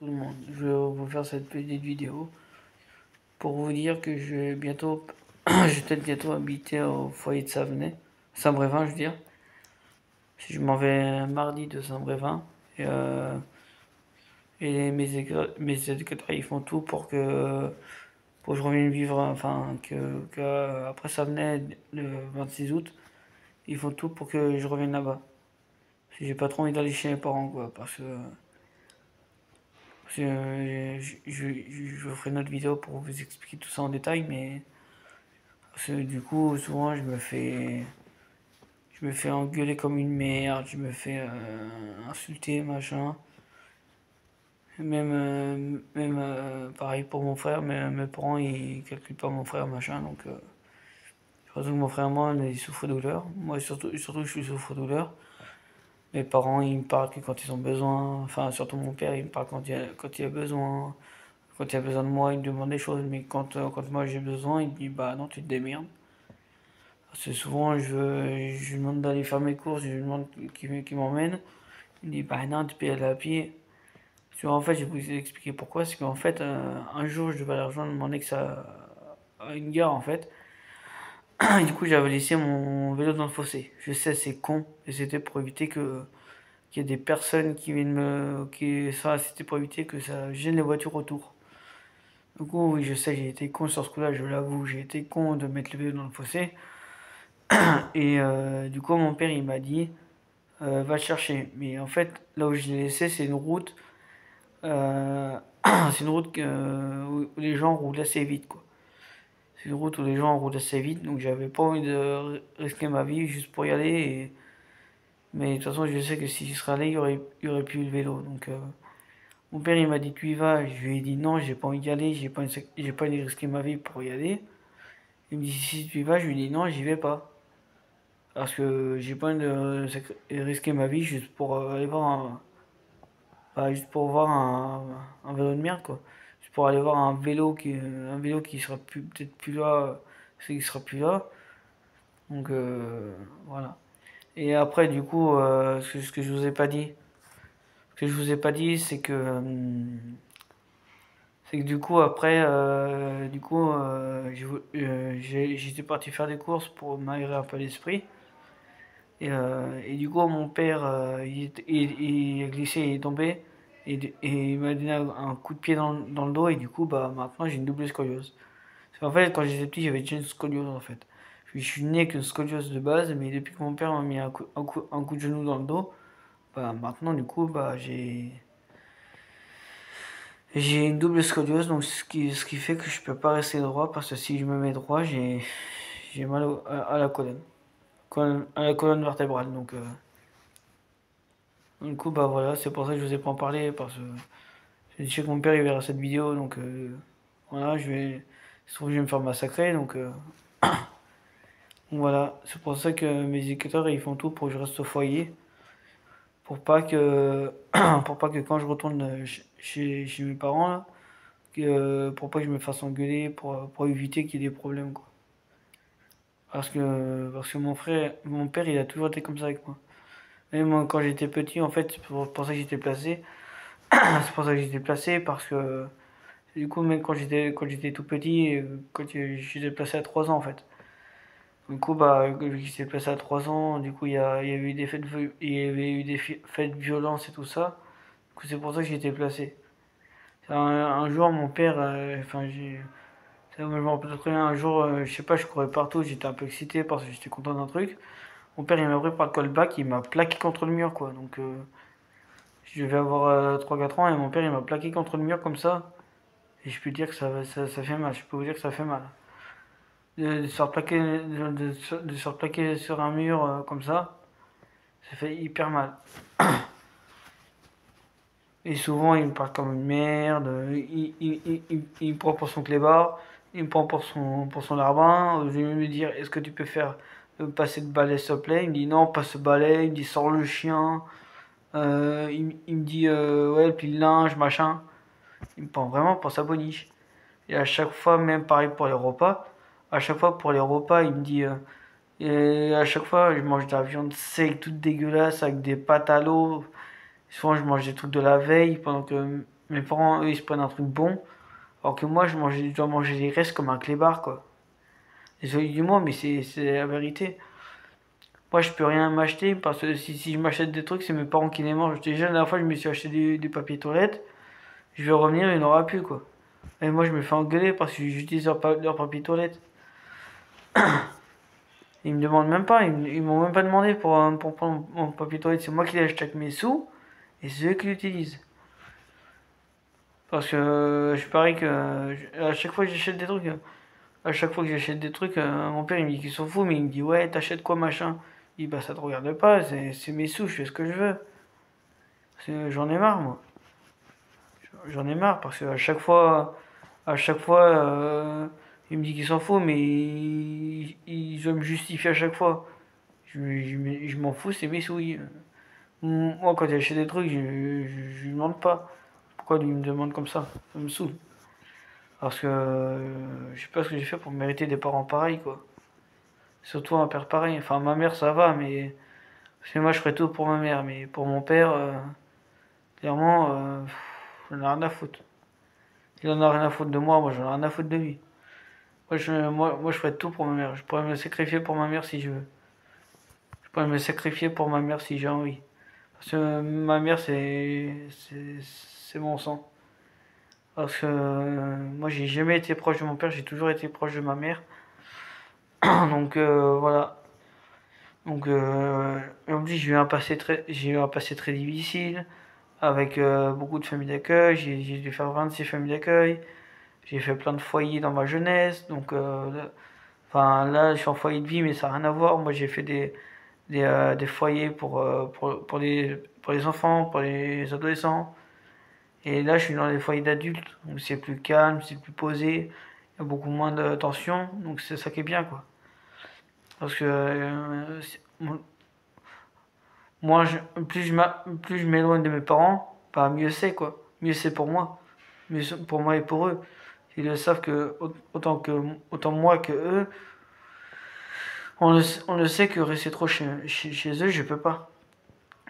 Tout le monde, je vais vous faire cette petite vidéo pour vous dire que je vais bientôt, je vais peut-être bientôt habiter au foyer de Saint-Brévin, je veux dire. Si je m'en vais mardi de Saint-Brévin et mes éducateurs ils font tout pour que je revienne vivre, enfin que après ça venait le 26 août, ils font tout pour que je revienne là-bas. Si j'ai pas trop envie d'aller chez mes parents quoi, je ferai une autre vidéo pour vous expliquer tout ça en détail, mais parce que du coup, souvent, je me fais engueuler comme une merde, je me fais insulter, machin. Pareil pour mon frère, mais mes parents, ils calculent pas mon frère, machin, donc surtout que mon frère, moi, il souffre de douleur. Moi, surtout, je souffre de douleur. Mes parents, ils me parlent que quand ils ont besoin, enfin, surtout mon père, il me parle quand il a besoin. Quand il a besoin de moi, il me demande des choses, mais quand moi j'ai besoin, il me dit bah non, tu te démerdes. Parce que souvent, je lui demande d'aller faire mes courses, je lui demande qu'il m'emmène. Il me dit bah non, tu peux y aller à pied. En fait, je vais vous expliquer pourquoi. C'est qu'en fait, un jour, je devais aller rejoindre mon ex à une gare en fait. Et du coup, j'avais laissé mon vélo dans le fossé. Je sais, c'est con, et c'était pour éviter qu'il y ait des personnes qui viennent c'était pour éviter que ça gêne les voitures autour. Du coup, oui, je sais, j'ai été con sur ce coup-là, je l'avoue, j'ai été con de mettre le vélo dans le fossé. Et du coup, mon père, il m'a dit, va le chercher. Mais en fait, là où je l'ai laissé, c'est une route, c'est une route où les gens roulent assez vite, quoi. C'est une route où les gens roulent assez vite, donc j'avais pas envie de risquer ma vie juste pour y aller. Mais de toute façon, je sais que si j'y serais allé, il y aurait plus le vélo. Donc, mon père, il m'a dit, tu y vas. Je lui ai dit non, j'ai pas envie d'y aller, j'ai pas envie de risquer ma vie pour y aller. Il me dit, si tu y vas, je lui ai dit non, j'y vais pas. Parce que j'ai pas envie de risquer ma vie juste pour aller voir juste pour voir un vélo de merde quoi. Juste pour aller voir un vélo qui sera peut-être plus là, c'est qui sera plus là. Donc voilà. Et après du coup, ce que je vous ai pas dit, ce que je vous ai pas dit, c'est que du coup après, j'étais parti faire des courses pour m'aérer un peu l'esprit. Et du coup, mon père, il a glissé, il est tombé. Et il m'a donné un coup de pied dans le dos. Et du coup, bah, maintenant, j'ai une double scoliose. Parce qu'en fait, quand j'étais petit, j'avais déjà une scoliose, en fait. Je suis né avec une scoliose de base. Mais depuis que mon père m'a mis un coup de genou dans le dos, bah, maintenant, du coup, bah, j'ai une double scoliose. Donc, ce qui fait que je peux pas rester droit. Parce que si je me mets droit, j'ai mal à la à la colonne vertébrale. Donc, du coup, bah voilà, c'est pour ça que je vous ai pas en parlé, parce que je sais que mon père il verra cette vidéo, donc voilà, je trouve que je vais me faire massacrer, donc voilà, c'est pour ça que mes éducateurs ils font tout pour que je reste au foyer, pour pas que, pour pas que quand je retourne chez mes parents, là, pour pas que je me fasse engueuler, pour éviter qu'il y ait des problèmes, quoi. Parce que mon père il a toujours été comme ça avec moi. Même moi, quand j'étais petit, en fait, c'est pour ça que j'étais placé. C'est pour ça que j'étais placé, parce que du coup, même quand j'étais tout petit, j'étais placé à 3 ans en fait. Du coup, bah, vu que j'étais placé à 3 ans, du coup, il y avait eu il y avait eu des faits de violence et tout ça. Du coup, c'est pour ça que j'étais placé. Un jour, mon père, je me rappelle très bien, un jour, je sais pas, je courais partout, j'étais un peu excité parce que j'étais content d'un truc. Mon père, il m'a pris par le callback, il m'a plaqué contre le mur, quoi. Donc, je devais avoir 3-4 ans et mon père, il m'a plaqué contre le mur comme ça. Et je peux dire que ça fait mal, je peux vous dire que ça fait mal. De se faire plaquer, de se faire plaquer sur un mur comme ça fait hyper mal. Et souvent, il me parle comme une merde, il me prend pour son clébard, il me prend pour son larbin. Je vais lui dire, est-ce que tu peux faire passer le balai s'il te plaît? Il me dit non, pas ce balai, il me dit sors le chien. Il me dit ouais, puis le linge, machin. Il me prend vraiment pour sa boniche. Et à chaque fois, même pareil pour les repas, à chaque fois pour les repas, il me dit et à chaque fois, je mange de la viande sec, toute dégueulasse, avec des pâtes à l'eau. Souvent, je mange des trucs de la veille, pendant que Mes parents, eux, ils se prennent un truc bon, alors que moi, je dois manger les restes comme un clébard, quoi. Désolé du mot, mais c'est la vérité. Moi, je peux rien m'acheter parce que si je m'achète des trucs, c'est mes parents qui les mangent. Déjà, la dernière fois, je me suis acheté du papier toilette. Je vais revenir, il n'y en aura plus, quoi. Et moi, je me fais engueuler parce que j'utilise leur papier toilette. Ils me demandent même pas, ils m'ont même pas demandé pour prendre mon papier toilette. C'est moi qui l'ai acheté avec mes sous et c'est eux qui l'utilisent. Parce que je parie que à chaque fois que j'achète des trucs, mon père il me dit qu'il s'en fout, mais il me dit ouais, t'achètes quoi machin. Il dit bah ça te regarde pas, c'est mes sous, je fais ce que je veux. J'en ai marre, moi. J'en ai marre parce que à chaque fois, il me dit qu'il s'en fout, mais il doit me justifier à chaque fois. Je m'en fous, c'est mes sous. Moi, quand j'achète des trucs, je lui demande pas. Pourquoi lui me demande comme ça me saoule. Parce que je sais pas ce que j'ai fait pour mériter des parents pareils, quoi. Surtout un père pareil. Enfin, ma mère, ça va, mais. Parce que moi, je ferais tout pour ma mère, mais pour mon père, clairement, j'en ai rien à foutre. Il en a rien à foutre de moi j'en ai rien à foutre de lui. Moi, je ferais tout pour ma mère. Je pourrais me sacrifier pour ma mère si je veux. Je pourrais me sacrifier pour ma mère si j'ai envie. Parce que ma mère, c'est mon sang. Parce que moi, j'ai jamais été proche de mon père, j'ai toujours été proche de ma mère. Donc voilà. Donc en plus, j'ai eu un passé très difficile avec beaucoup de familles d'accueil. J'ai dû faire 26 familles d'accueil. J'ai fait plein de foyers dans ma jeunesse. Donc enfin là, je suis en foyer de vie, mais ça n'a rien à voir. Moi, j'ai fait des foyers pour les enfants, pour les adolescents. Et là, je suis dans les foyers d'adultes, donc c'est plus calme, c'est plus posé, il y a beaucoup moins de tension, donc c'est ça qui est bien, quoi. Parce que moi, plus je m'éloigne de mes parents, bah, mieux c'est, quoi. Mieux c'est pour moi. Mieux c'est pour moi et pour eux. Ils le savent que autant moi que eux, on le sait que rester trop chez eux, je peux pas.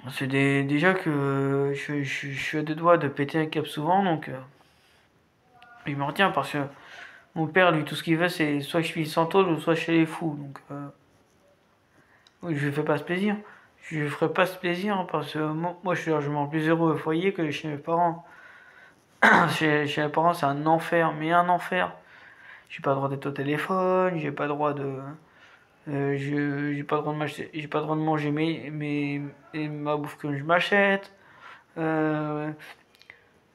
C'est déjà que je suis à deux doigts de péter un câble souvent, donc il me retient parce que mon père, lui, tout ce qu'il veut, c'est soit que je suis sans tôle ou soit chez les fous. Donc, oui, je lui fais pas ce plaisir. Je lui ferai pas ce plaisir hein, parce que moi, je suis largement plus heureux au foyer que chez mes parents. Chez mes parents, c'est un enfer, mais un enfer. J'ai pas le droit d'être au téléphone, j'ai pas le droit de. J'ai pas le droit de m'acheter, j'ai pas le droit de manger ma bouffe que je m'achète. Euh,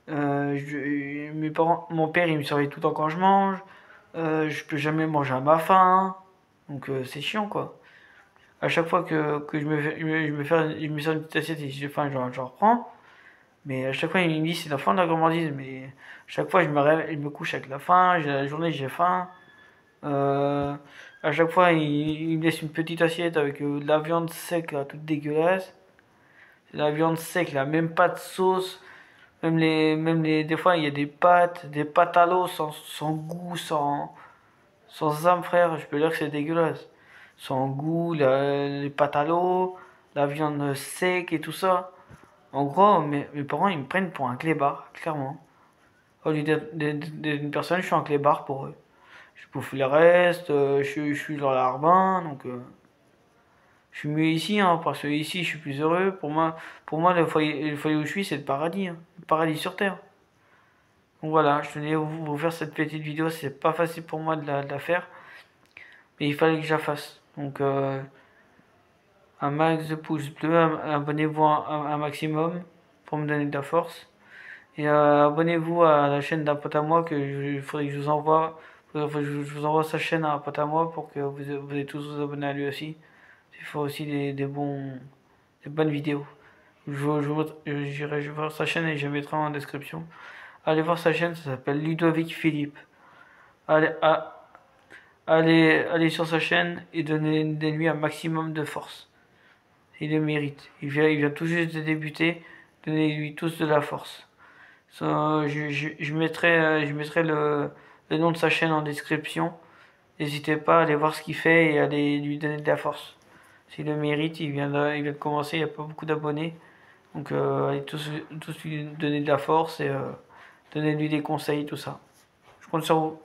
mon père, il me surveille tout le temps quand je mange. Je peux jamais manger à ma faim. Donc c'est chiant quoi. À chaque fois que je me sers une petite assiette et si j'ai faim, j'en reprends. Mais à chaque fois, il me dit c'est la fin de la gourmandise. Mais à chaque fois, je me réveille, je me couche avec la faim. La journée, j'ai faim. Euh, à chaque fois, il me laisse une petite assiette avec de la viande sec, là, toute dégueulasse. C'est de la viande sec, là, même pas de sauce. Des fois, il y a des pâtes à l'eau sans goût, sans âme, frère. Je peux dire que c'est dégueulasse. Sans goût, les pâtes à l'eau, la viande sec et tout ça. En gros, mes parents, ils me prennent pour un clébard, clairement. Au lieu d'être une personne, je suis un clébard pour eux. Je bouffe les restes, je suis dans l'arbin, donc je suis mieux ici, hein, parce que ici, je suis plus heureux. Pour moi, le foyer où je suis, c'est le paradis, hein, le paradis sur terre. Donc voilà, je tenais à vous faire cette petite vidéo. C'est pas facile pour moi de la faire, mais il fallait que je la fasse. Donc un max de pouces bleus, abonnez-vous un maximum pour me donner de la force. Et abonnez-vous à la chaîne d'un pote à moi il faudrait que je vous envoie. Faudrait que je vous envoie sa chaîne à un pote à moi pour que vous ayez tous vous abonner à lui aussi. Il faut aussi des bonnes vidéos. J'irai voir sa chaîne et je mettrai en description. Allez voir sa chaîne, ça s'appelle Ludovic Philippe. Allez, allez sur sa chaîne et donnez-lui un maximum de force. Il le mérite. Il vient tout juste de débuter. Donnez-lui tous de la force. Je mettrai le nom de sa chaîne en description. N'hésitez pas à aller voir ce qu'il fait et à aller lui donner de la force. S'il le mérite, il vient de commencer, il n'y a pas beaucoup d'abonnés. Donc allez tous lui donner de la force donnez-lui des conseils, tout ça. Je compte sur vous.